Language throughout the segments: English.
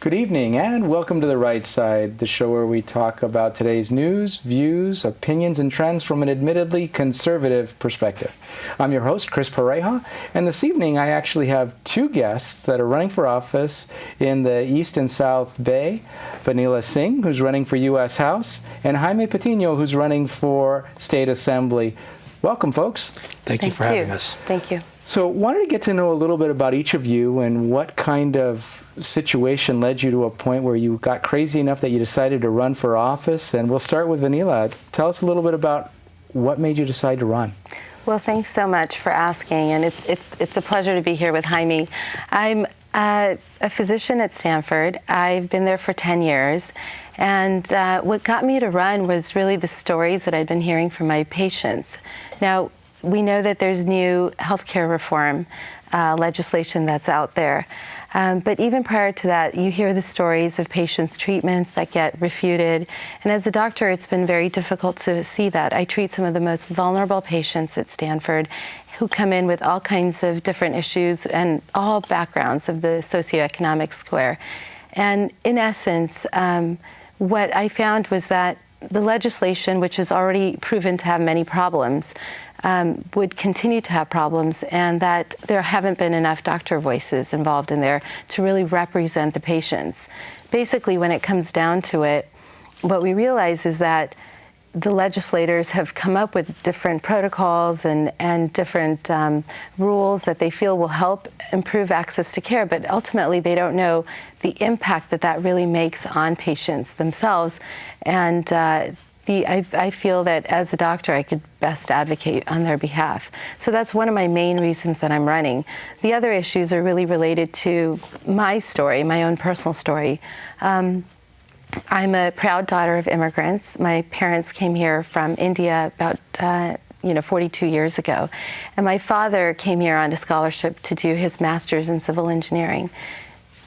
Good evening and welcome to The Right Side, the show where we talk about today's news, views, opinions, and trends from an admittedly conservative perspective. I'm your host, Chris Pareja, and this evening I actually have two guests that are running for office in the East and South Bay. Vanila Singh, who's running for U.S. House, and Jaime Patino, who's running for State Assembly. Welcome, folks. Thank you for having us. Thank you. So wanted to get to know a little bit about each of you and what kind of situation led you to a point where you got crazy enough that you decided to run for office. And we'll start with Vanila. Tell us a little bit about what made you decide to run. Well, thanks so much for asking, and it's a pleasure to be here with Jaime. I'm a physician at Stanford. I've been there for 10 years, and what got me to run was really the stories that I'd been hearing from my patients. Now, we know that there's new healthcare reform legislation that's out there. But even prior to that, you hear the stories of patients' treatments that get refuted. And as a doctor, it's been very difficult to see that. I treat some of the most vulnerable patients at Stanford who come in with all kinds of different issues and all backgrounds of the socioeconomic square. And in essence, what I found was that the legislation, which is already proven to have many problems, would continue to have problems, and that there haven't been enough doctor voices involved in there to really represent the patients. Basically, when it comes down to it, what we realize is that the legislators have come up with different protocols and different rules that they feel will help improve access to care, but ultimately they don't know the impact that that really makes on patients themselves. And I feel that as a doctor, I could best advocate on their behalf. So that's one of my main reasons that I'm running. The other issues are really related to my story, my own personal story. I'm a proud daughter of immigrants. My parents came here from India about 42 years ago. And my father came here on a scholarship to do his master's in civil engineering.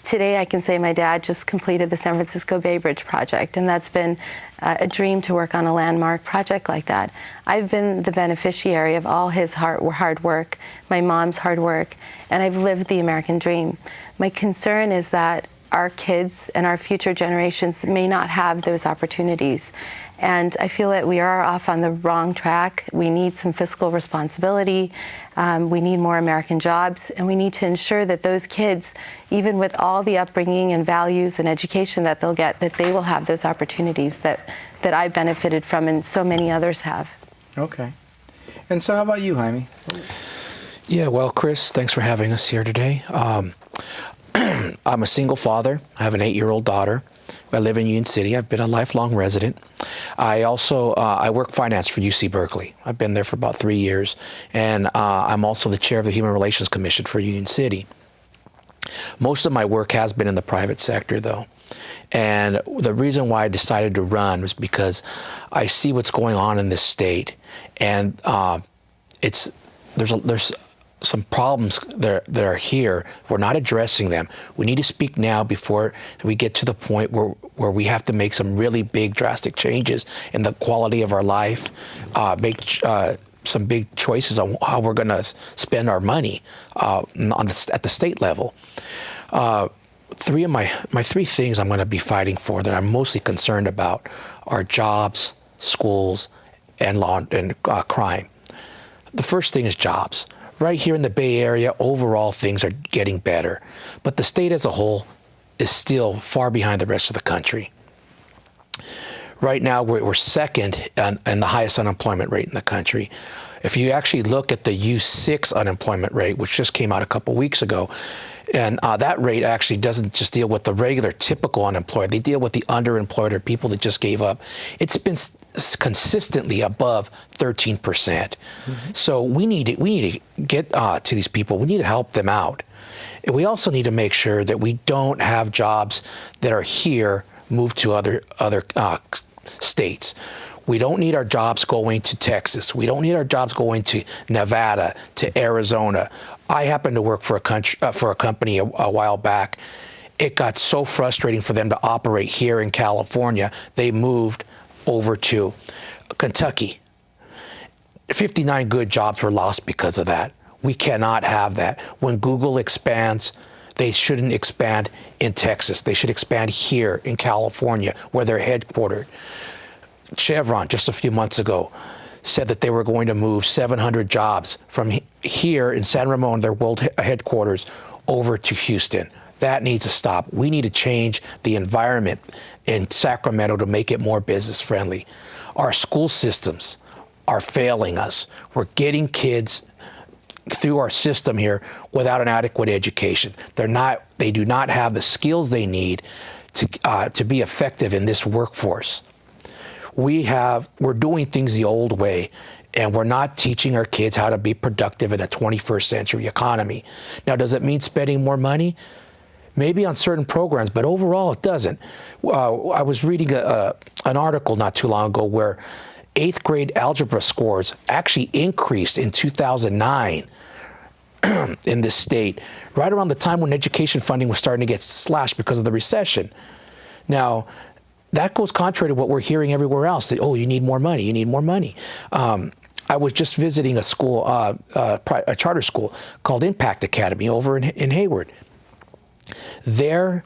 Today, I can say my dad just completed the San Francisco Bay Bridge project, and that's been a dream to work on a landmark project like that. I've been the beneficiary of all his hard work, my mom's hard work, and I've lived the American dream. My concern is that our kids and our future generations may not have those opportunities. And I feel that we are off on the wrong track. We need some fiscal responsibility. We need more American jobs. And we need to ensure that those kids, even with all the upbringing and values and education that they'll get, that they will have those opportunities that I benefited from and so many others have. Okay. And so how about you, Jaime? Yeah, well, Chris, thanks for having us here today. I'm a single father. I have an 8-year-old daughter. I live in Union City. I've been a lifelong resident. I also I work finance for UC Berkeley. I've been there for about 3 years, and I'm also the chair of the Human Relations Commission for Union City. Most of my work has been in the private sector, though. And the reason why I decided to run was because I see what's going on in this state, and there's some problems that are here. We're not addressing them. We need to speak now before we get to the point where we have to make some really big, drastic changes in the quality of our life, make some big choices on how we're going to spend our money at the state level. My three things I'm going to be fighting for that I'm mostly concerned about are jobs, schools, and law and crime. The first thing is jobs. Right here in the Bay Area, overall things are getting better, but the state as a whole is still far behind the rest of the country. Right now, we're second in the highest unemployment rate in the country. If you actually look at the U6 unemployment rate, which just came out a couple weeks ago, and that rate actually doesn't just deal with the regular, typical unemployed. They deal with the underemployed or people that just gave up. It's been consistently above 13%. Mm-hmm. So we need to get to these people. We need to help them out. And we also need to make sure that we don't have jobs that are here move to other states. We don't need our jobs going to Texas. We don't need our jobs going to Nevada, to Arizona. I happened to work for a company a while back. It got so frustrating for them to operate here in California, they moved over to Kentucky. 59 good jobs were lost because of that. We cannot have that. When Google expands, they shouldn't expand in Texas. They should expand here in California, where they're headquartered. Chevron, just a few months ago, said that they were going to move 700 jobs from here in San Ramon, their world headquarters, over to Houston. That needs to stop. We need to change the environment in Sacramento to make it more business friendly. Our school systems are failing us. We're getting kids through our system here without an adequate education. They do not have the skills they need to be effective in this workforce. We're doing things the old way, and we're not teaching our kids how to be productive in a 21st century economy. Now, does it mean spending more money? Maybe on certain programs, but overall it doesn't. I was reading an article not too long ago where 8th grade algebra scores actually increased in 2009 in this state, right around the time when education funding was starting to get slashed because of the recession. Now, that goes contrary to what we're hearing everywhere else. That, oh, you need more money, you need more money. I was just visiting a school, a charter school called Impact Academy over in Hayward. Their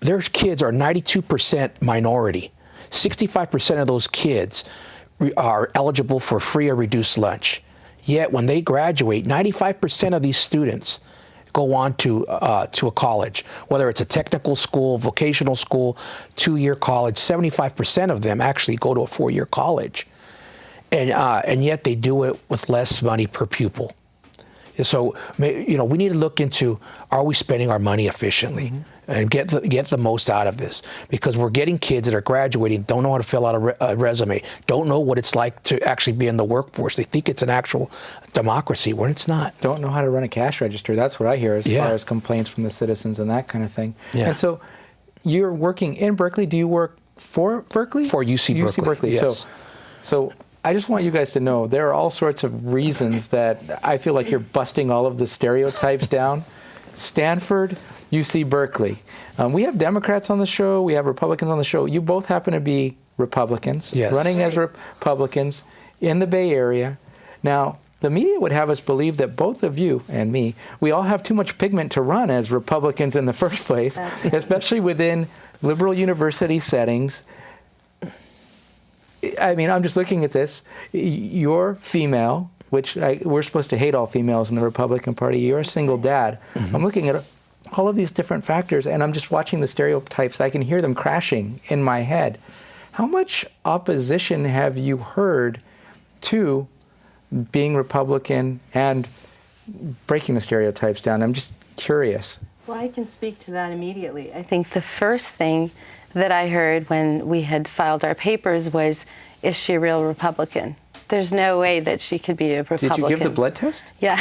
kids are 92% minority. 65% of those kids are eligible for free or reduced lunch. Yet when they graduate, 95% of these students go on to a college, whether it's a technical school, vocational school, 2-year college. 75% of them actually go to a 4-year college, and yet they do it with less money per pupil. So, we need to look into, are we spending our money efficiently and get the most out of this? Because we're getting kids that are graduating, don't know how to fill out a resume, don't know what it's like to actually be in the workforce. They think it's an actual democracy when it's not. Don't know how to run a cash register. That's what I hear as far as complaints from the citizens and that kind of thing. Yeah. And so you're working in Berkeley. Do you work for Berkeley? For UC Berkeley. UC Berkeley. Yes. So I just want you guys to know there are all sorts of reasons that I feel like you're busting all of the stereotypes down. Stanford, UC Berkeley. We have Democrats on the show. We have Republicans on the show. You both happen to be Republicans, running as Republicans in the Bay Area. Now, the media would have us believe that both of you and me, we all have too much pigment to run as Republicans in the first place, especially within liberal university settings. I mean, I'm just looking at this. You're female, which we're supposed to hate all females in the Republican Party. You're a single dad. I'm looking at all of these different factors, and I'm just watching the stereotypes. I can hear them crashing in my head. How much opposition have you heard to being Republican and breaking the stereotypes down? I'm just curious. Well, I can speak to that immediately. I think the first thing that I heard when we had filed our papers was, is she a real Republican? There's no way that she could be a Republican. Did you give the blood test? Yeah.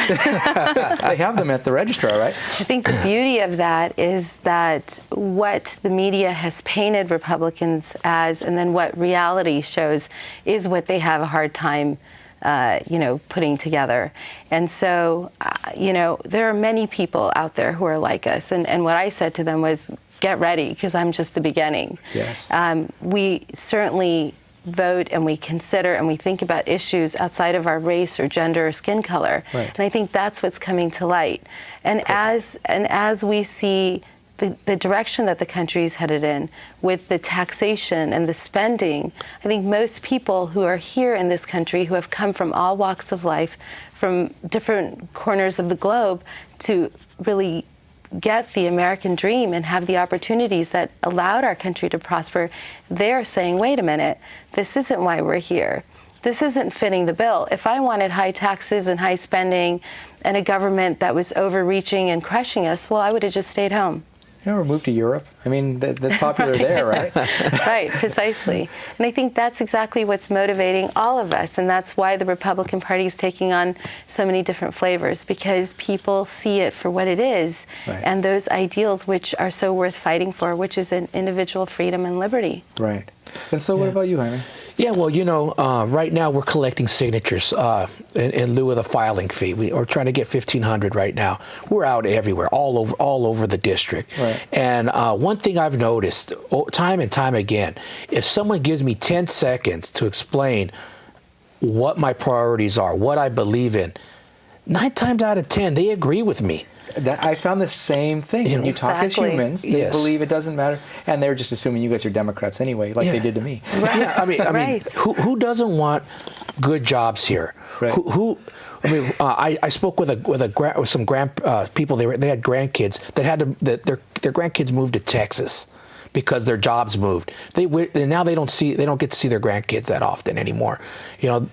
They have them at the registrar, right? I think the beauty of that is that what the media has painted Republicans as, and then what reality shows, is what they have a hard time putting together. And so, there are many people out there who are like us. And what I said to them was, get ready, because I'm just the beginning. Yes. We certainly vote and we consider and we think about issues outside of our race or gender or skin color. Right. And I think that's what's coming to light. And as we see the direction that the country's headed in with the taxation and the spending, I think most people who are here in this country, who have come from all walks of life, from different corners of the globe, to really get the American dream and have the opportunities that allowed our country to prosper, they're saying, wait a minute, this isn't why we're here. This isn't fitting the bill. If I wanted high taxes and high spending and a government that was overreaching and crushing us, well, I would have just stayed home. Or moved to Europe. I mean, that's popular there, right? Right, precisely. And I think that's exactly what's motivating all of us, and that's why the Republican Party is taking on so many different flavors, because people see it for what it is, and those ideals which are so worth fighting for, which is an individual freedom and liberty. Right. And so what about you, Jaime? Yeah, well, right now we're collecting signatures in lieu of the filing fee. We're trying to get 1,500 right now. We're out everywhere, all over the district. Right. And one thing I've noticed time and time again, if someone gives me 10 seconds to explain what my priorities are, what I believe in, 9 times out of 10, they agree with me. I found the same thing. When you talk as humans, they believe it doesn't matter, and they're just assuming you guys are Democrats anyway, like they did to me. Right. Yeah, I mean, who doesn't want good jobs here? Right. I spoke with some people. They had grandkids that had to their grandkids moved to Texas because their jobs moved. Now they don't get to see their grandkids that often anymore. You know,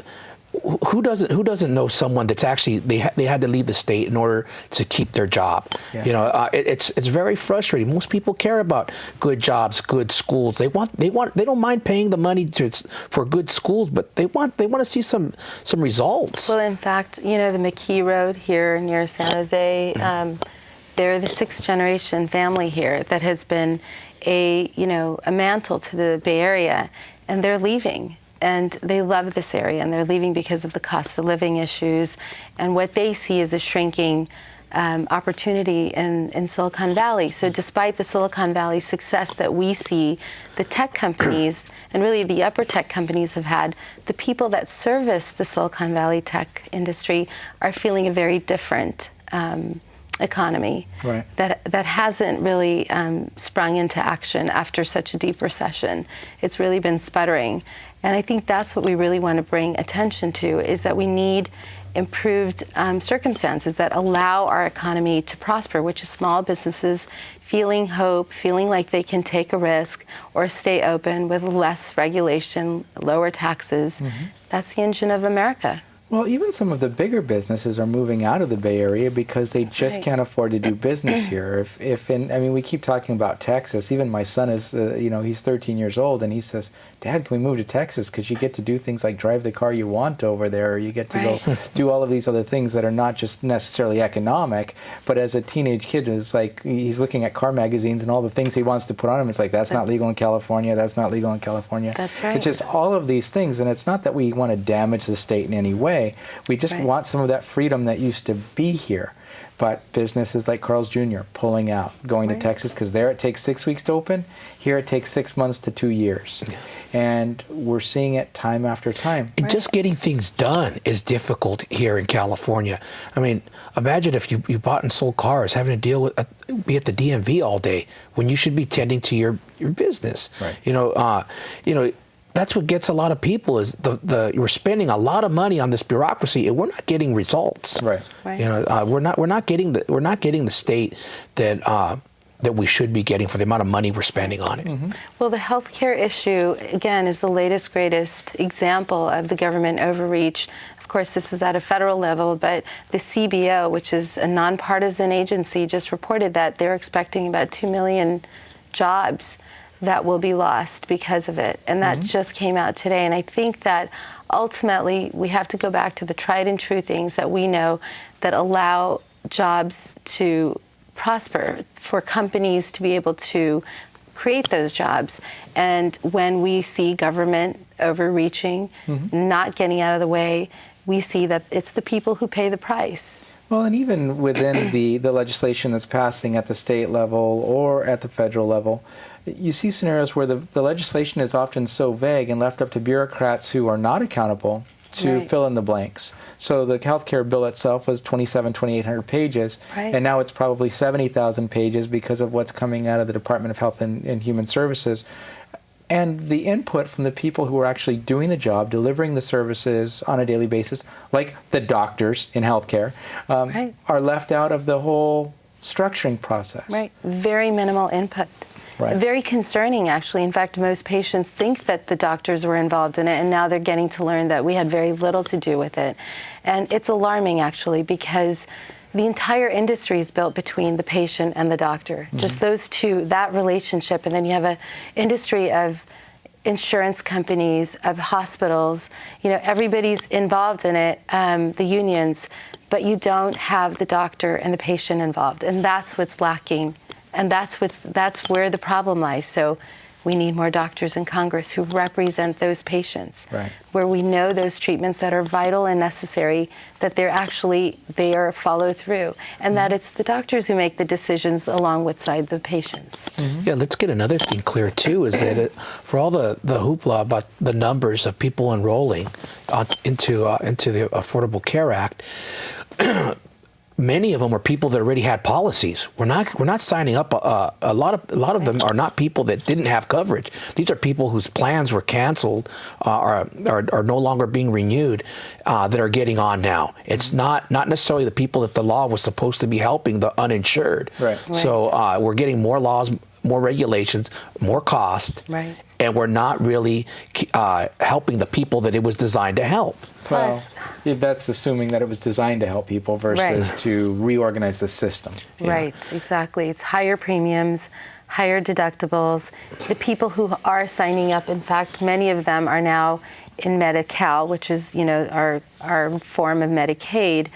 who doesn't know someone that's actually they had to leave the state in order to keep their job? Yeah. You know, it's very frustrating. Most people care about good jobs, good schools. They don't mind paying the money for good schools, but they want to see some results. Well, in fact, you know, the McKee Road here near San Jose, they're the 6th generation family here that has been a mantle to the Bay Area, and they're leaving. And they love this area, and they're leaving because of the cost of living issues and what they see as a shrinking opportunity in Silicon Valley. So despite the Silicon Valley success that we see, the tech companies, and really the upper tech companies have had, the people that service the Silicon Valley tech industry are feeling a very different economy that hasn't really sprung into action after such a deep recession. It's really been sputtering. And I think that's what we really want to bring attention to, is that we need improved circumstances that allow our economy to prosper, which is small businesses feeling hope, feeling like they can take a risk or stay open with less regulation, lower taxes. That's the engine of America. Well, even some of the bigger businesses are moving out of the Bay Area because they can't afford to do business here. We keep talking about Texas. Even my son is, he's 13 years old, and he says, "Dad, can we move to Texas? Because you get to do things like drive the car you want over there, or you get to go do all of these other things that are not just necessarily economic." But as a teenage kid, it's like he's looking at car magazines and all the things he wants to put on them. It's like, that's not legal in California. That's not legal in California. That's right. It's just all of these things, and it's not that we want to damage the state in any way. We just want some of that freedom that used to be here. But businesses like Carl's Jr. pulling out, going to Texas, because there it takes 6 weeks to open. Here it takes 6 months to 2 years. Yeah. And we're seeing it time after time. And just getting things done is difficult here in California. I mean, imagine if you bought and sold cars, having to deal with, be at the DMV all day when you should be tending to your business. Right. That's what gets a lot of people is we're spending a lot of money on this bureaucracy and we're not getting results. Right. We're not getting the state that we should be getting for the amount of money we're spending on it. Well, the healthcare issue again is the latest, greatest example of the government overreach. Of course, this is at a federal level, but the CBO, which is a nonpartisan agency, just reported that they're expecting about 2 million jobs that will be lost because of it. And that just came out today. And I think that ultimately we have to go back to the tried and true things that we know that allow jobs to prosper, for companies to be able to create those jobs. And when we see government overreaching, not getting out of the way, we see that it's the people who pay the price. Well, and even within the legislation that's passing at the state level or at the federal level, you see scenarios where the legislation is often so vague and left up to bureaucrats who are not accountable to fill in the blanks. So the healthcare bill itself was 2,800 pages, and now it's probably 70,000 pages because of what's coming out of the Department of Health and Human Services. And the input from the people who are actually doing the job, delivering the services on a daily basis, like the doctors in healthcare, are left out of the whole structuring process. Right, very minimal input. Very concerning, actually. In fact, most patients think that the doctors were involved in it, and now they're getting to learn that we had very little to do with it. And it's alarming, actually, because the entire industry is built between the patient and the doctor. Just those two, that relationship, and then you have an industry of insurance companies, of hospitals, everybody's involved in it, the unions, but you don't have the doctor and the patient involved, and that's what's lacking. And that's where the problem lies. So we need more doctors in Congress who represent those patients, where we know those treatments that are vital and necessary, that they are followed through, and that it's the doctors who make the decisions along with the patients. Yeah, let's get another thing clear too, is that for all the hoopla about the numbers of people enrolling into the Affordable Care Act, many of them are people that already had policies. We're not signing up. A lot of them are not people that didn't have coverage. These are people whose plans were canceled, are no longer being renewed, that are getting on now. It's not necessarily the people that the law was supposed to be helping, the uninsured. Right. So we're getting more laws, more regulations, more cost, right. and we're not really helping the people that it was designed to help. Plus, well, that's assuming that it was designed to help people versus to reorganize the system. Right, exactly. It's higher premiums, higher deductibles. The people who are signing up, in fact, many of them are now in Medi-Cal, which is, our form of Medicaid,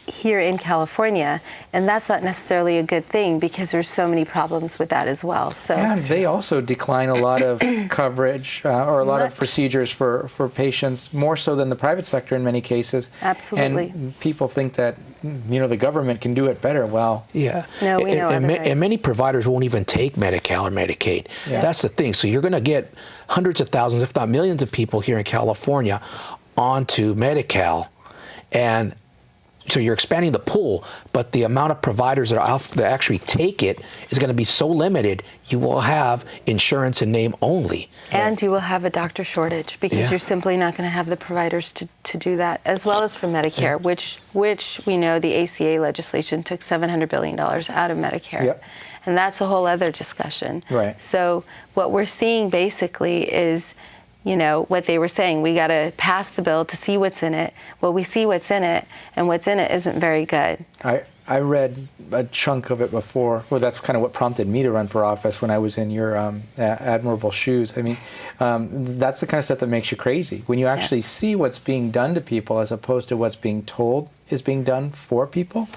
here in California, and that's not necessarily a good thing because there's so many problems with that as well. So and they also decline a lot of coverage or a lot of procedures for patients, more so than the private sector in many cases. Absolutely. And people think that the government can do it better. Well, yeah. No, we know otherwise. And many providers won't even take Medi-Cal or Medicaid. Yeah. That's the thing. So you're going to get hundreds of thousands, if not millions, of people here in California onto Medi-Cal, and so you're expanding the pool, but the amount of providers that actually take it is going to be so limited, you will have insurance in name only. And you will have a doctor shortage because you're simply not going to have the providers to do that, as well as for Medicare, which we know the ACA legislation took $700 billion out of Medicare. Yep. And that's a whole other discussion. Right. So what we're seeing basically is, what they were saying, we got to pass the bill to see what's in it. Well, we see what's in it, and what's in it isn't very good. I read a chunk of it before. Well, that's kind of what prompted me to run for office when I was in your admirable shoes. I mean, that's the kind of stuff that makes you crazy. When you actually see what's being done to people as opposed to what's being told is being done for people,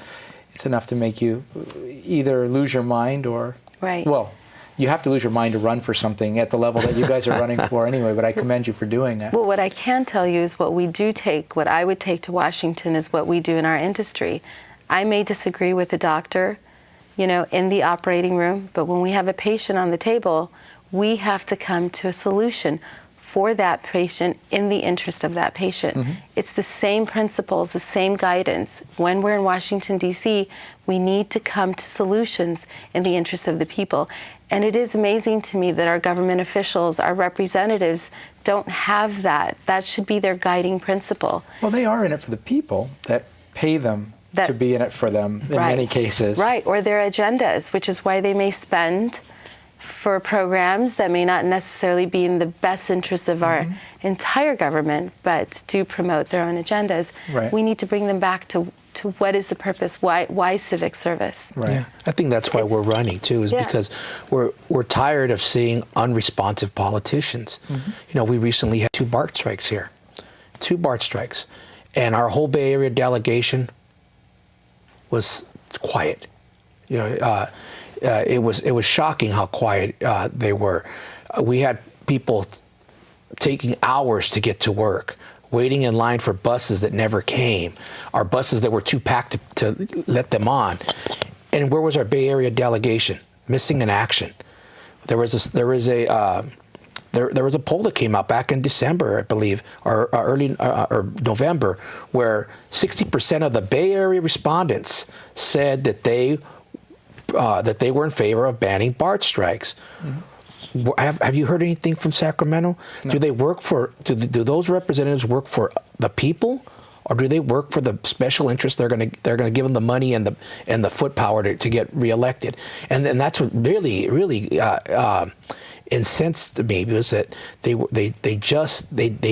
it's enough to make you either lose your mind or, well, you have to lose your mind to run for something at the level that you guys are running for anyway, but I commend you for doing that. Well, what I can tell you is what I would take to Washington is what we do in our industry. I may disagree with the doctor, in the operating room, but when we have a patient on the table, we have to come to a solution for that patient in the interest of that patient. Mm-hmm. It's the same principles, the same guidance. When we're in Washington, D.C., we need to come to solutions in the interest of the people. And it is amazing to me that our government officials, our representatives, don't have that. That should be their guiding principle. Well, they are in it for the people that pay them to be in it for them in many cases. Right, or their agendas, which is why they may spend for programs that may not necessarily be in the best interest of our entire government, but do promote their own agendas. Right. We need to bring them back to what is the purpose, why civic service. Right. Yeah. I think that's why we're running too, is because we're tired of seeing unresponsive politicians. Mm-hmm. We recently had 2 BART strikes here, 2 BART strikes, and our whole Bay Area delegation was quiet. It was shocking how quiet they were. We had people taking hours to get to work, waiting in line for buses that never came, or buses that were too packed to let them on. And where was our Bay Area delegation? Missing in action. There was a poll that came out back in December, I believe, or early or November, where 60% of the Bay Area respondents said that they were in favor of banning BART strikes. Mm-hmm. Have you heard anything from Sacramento? No. Do they work for? Do those representatives work for the people, or do they work for the special interests? They're going to give them the money and the foot power to get reelected. And that's what really incensed me, was that they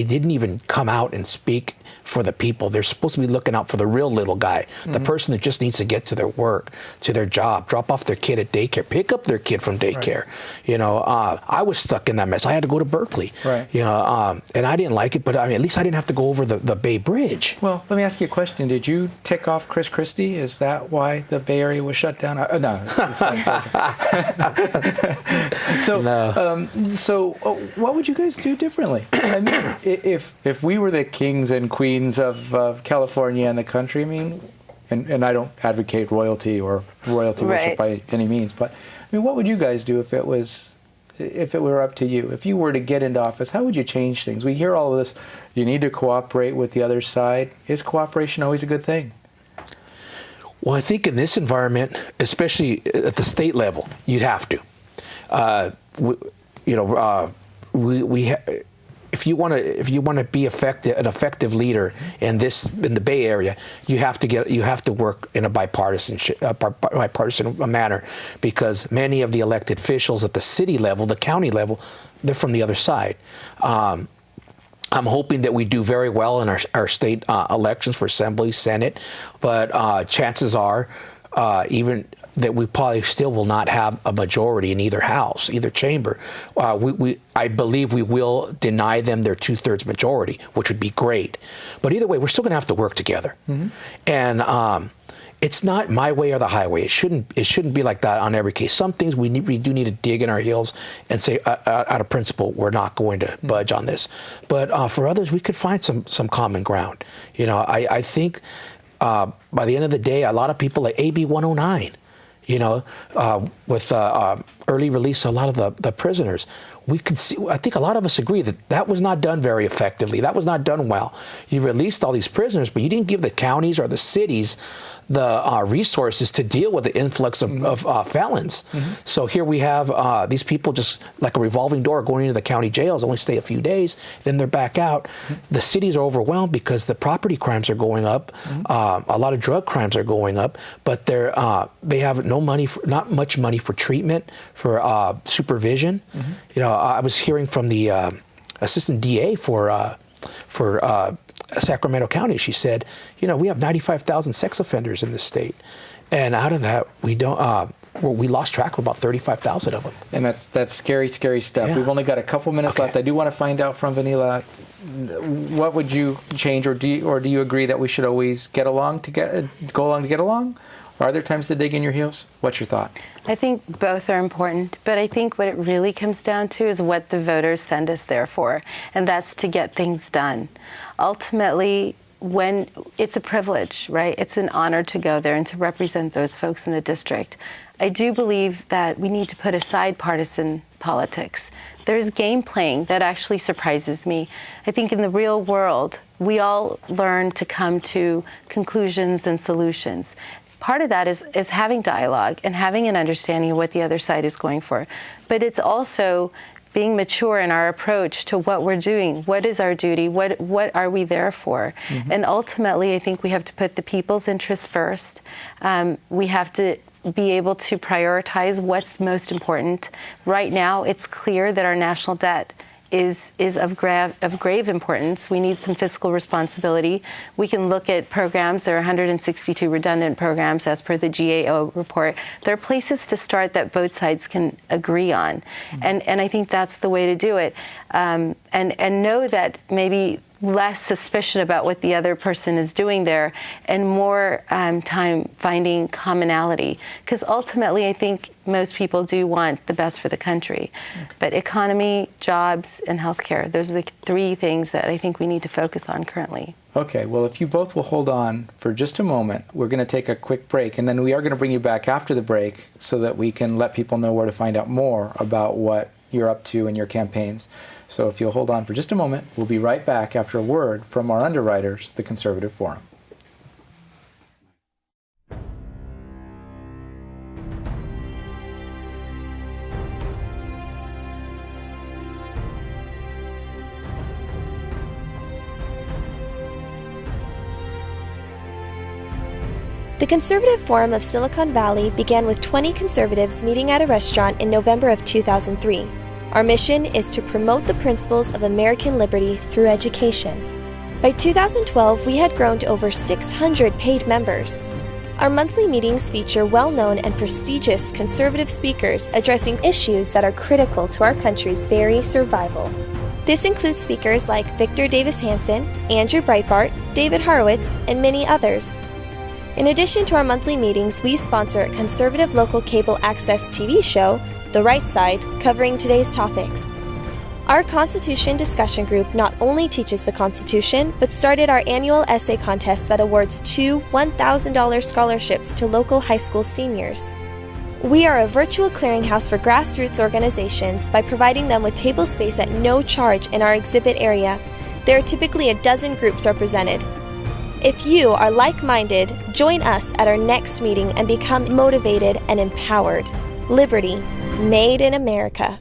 didn't even come out and speak for the people. They're supposed to be looking out for the real little guy, the person that just needs to get to their work, to their job, drop off their kid at daycare, pick up their kid from daycare. Right. I was stuck in that mess. I had to go to Berkeley. Right. And I didn't like it, but at least I didn't have to go over the Bay Bridge. Well, let me ask you a question. Did you tick off Chris Christie? Is that why the Bay Area was shut down? No. So what would you guys do differently? I mean, if we were the kings and queens of California and the country, I mean, and I don't advocate royalty or royalty worship by any means, but I mean, what would you guys do if it were up to you? If you were to get into office, how would you change things? We hear all of this, you need to cooperate with the other side. Is cooperation always a good thing? Well, I think in this environment, especially at the state level, you'd have to. If you want to be an effective leader in the Bay Area, you have to work in a bipartisan manner, because many of the elected officials at the city level, the county level, they're from the other side. I'm hoping that we do very well in our state elections for Assembly, Senate, but chances are even that we probably still will not have a majority in either house, either chamber. I believe we will deny them their 2/3 majority, which would be great. But either way, we're still going to have to work together. Mm-hmm. And it's not my way or the highway. It shouldn't be like that on every case. Some things we do need to dig in our heels and say, out of principle, we're not going to budge on this. But for others, we could find some common ground. I think by the end of the day, a lot of people like AB 109. With early release of a lot of the prisoners, we could see. I think a lot of us agree that was not done very effectively. That was not done well. You released all these prisoners, but you didn't give the counties or the cities the resources to deal with the influx of felons. Mm-hmm. So here we have these people just like a revolving door going into the county jails, only stay a few days, then they're back out. Mm-hmm. The cities are overwhelmed because the property crimes are going up. Mm-hmm. A lot of drug crimes are going up, but they have not much money for treatment, for supervision. Mm-hmm. I was hearing from the assistant DA for Sacramento County. She said, we have 95,000 sex offenders in this state, and out of that, we lost track of about 35,000 of them. And that's scary, scary stuff. Yeah. We've only got a couple minutes left. I do want to find out from Vanila, what would you change, or do you agree that we should always go along to get along? Or are there times to dig in your heels? What's your thought? I think both are important, but I think what it really comes down to is what the voters send us there for, and that's to get things done. Ultimately, when it's a privilege, right? It's an honor to go there and to represent those folks in the district. I do believe that we need to put aside partisan politics. There's game playing that actually surprises me. I think in the real world, we all learn to come to conclusions and solutions. Part of that is having dialogue and having an understanding of what the other side is going for. But it's also being mature in our approach to what we're doing. What is our duty? What are we there for? Mm-hmm. And ultimately, I think we have to put the people's interests first. We have to be able to prioritize what's most important. Right now, it's clear that our national debt is of grave importance. We need some fiscal responsibility. We can look at programs. There are 162 redundant programs as per the GAO report. There are places to start that both sides can agree on. Mm-hmm. And I think that's the way to do it. And know that maybe less suspicion about what the other person is doing there and more time finding commonality. Because ultimately, I think most people do want the best for the country. Okay. But economy, jobs, and healthcare, those are the three things that I think we need to focus on currently. Okay, well, if you both will hold on for just a moment, we're going to take a quick break, and then we are going to bring you back after the break so that we can let people know where to find out more about what you're up to in your campaigns. So if you'll hold on for just a moment, we'll be right back after a word from our underwriters, the Conservative Forum. The Conservative Forum of Silicon Valley began with 20 conservatives meeting at a restaurant in November of 2003. Our mission is to promote the principles of American liberty through education. By 2012, we had grown to over 600 paid members. Our monthly meetings feature well-known and prestigious conservative speakers addressing issues that are critical to our country's very survival. This includes speakers like Victor Davis Hanson, Andrew Breitbart, David Horowitz, and many others. In addition to our monthly meetings, we sponsor a conservative local cable access TV show, The Right Side, covering today's topics. Our Constitution discussion group not only teaches the Constitution, but started our annual essay contest that awards 2 $1,000 scholarships to local high school seniors. We are a virtual clearinghouse for grassroots organizations by providing them with table space at no charge in our exhibit area. There are typically a dozen groups represented. If you are like-minded, join us at our next meeting and become motivated and empowered. Liberty, made in America.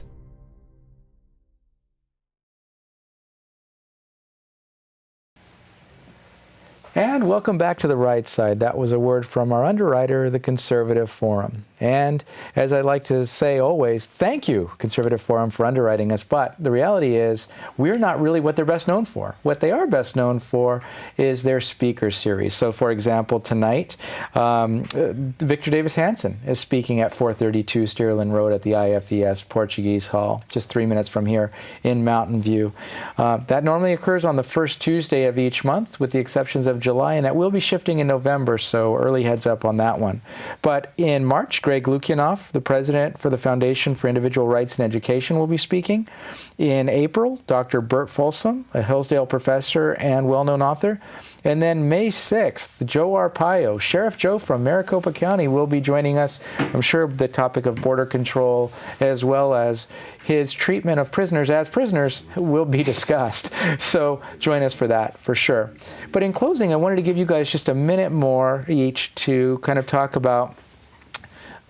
And welcome back to the right side. That was a word from our underwriter, the Conservative Forum. And as I like to say always, thank you, Conservative Forum, for underwriting us. But the reality is, we're not really what they're best known for. What they are best known for is their speaker series. So, for example, tonight, Victor Davis Hanson is speaking at 432 Sterling Road at the IFES Portuguese Hall, just 3 minutes from here in Mountain View. That normally occurs on the first Tuesday of each month, with the exceptions of July, and it will be shifting in November, so early heads up on that one. But in March, Greg Lukianoff, the president for the Foundation for Individual Rights in Education, will be speaking. In April, Dr. Bert Folsom, a Hillsdale professor and well-known author. And then May 6th, Joe Arpaio, Sheriff Joe from Maricopa County, will be joining us. I'm sure the topic of border control, as well as his treatment of prisoners as prisoners, will be discussed. So join us for that, for sure. But in closing, I wanted to give you guys just a minute more each to kind of talk about,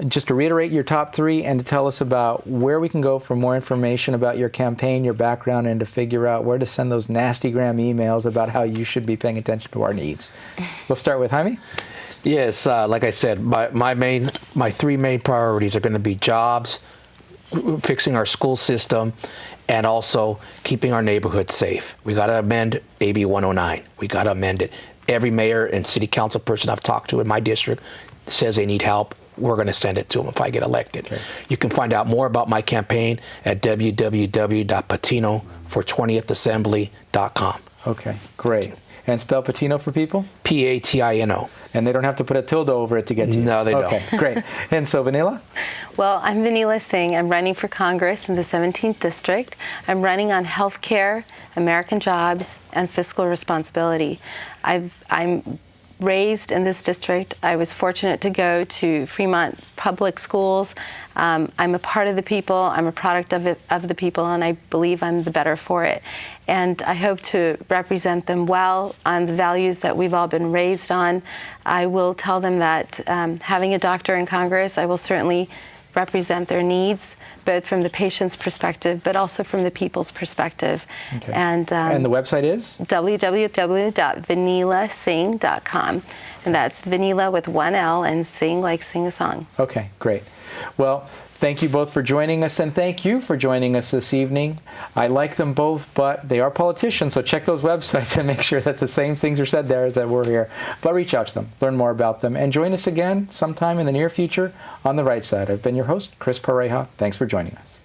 just to reiterate your top three and to tell us about where we can go for more information about your campaign, your background, and to figure out where to send those nastygram emails about how you should be paying attention to our needs. We'll start with Jaime. Yes, like I said, my three main priorities are going to be jobs, fixing our school system, and also keeping our neighborhoods safe. We got to amend AB 109. We got to amend it. Every mayor and city council person I've talked to in my district says they need help. We're going to send it to them if I get elected. Okay. You can find out more about my campaign at www.patinofor20thassembly.com. Okay, great. And spell Patino for people? Patino. And they don't have to put a tilde over it to get to you? No, they don't. Okay, great. And so, Vanila? Well, I'm Vanila Singh. I'm running for Congress in the 17th District. I'm running on health care, American jobs, and fiscal responsibility. I'm raised in this district. I was fortunate to go to Fremont Public Schools. I'm a part of the people. I'm a product of the people, and I believe I'm the better for it. And I hope to represent them well on the values that we've all been raised on. I will tell them that having a doctor in Congress, I will certainly represent their needs, both from the patient's perspective, but also from the people's perspective. Okay. And the website is? www.vanilasingh.com. And that's Vanila with one L and sing like sing a song. Okay, great. Well, thank you both for joining us, and thank you for joining us this evening. I like them both, but they are politicians, so check those websites and make sure that the same things are said there as that we're here. But reach out to them, learn more about them, and join us again sometime in the near future on The Right Side. I've been your host, Chris Pareja. Thanks for joining us.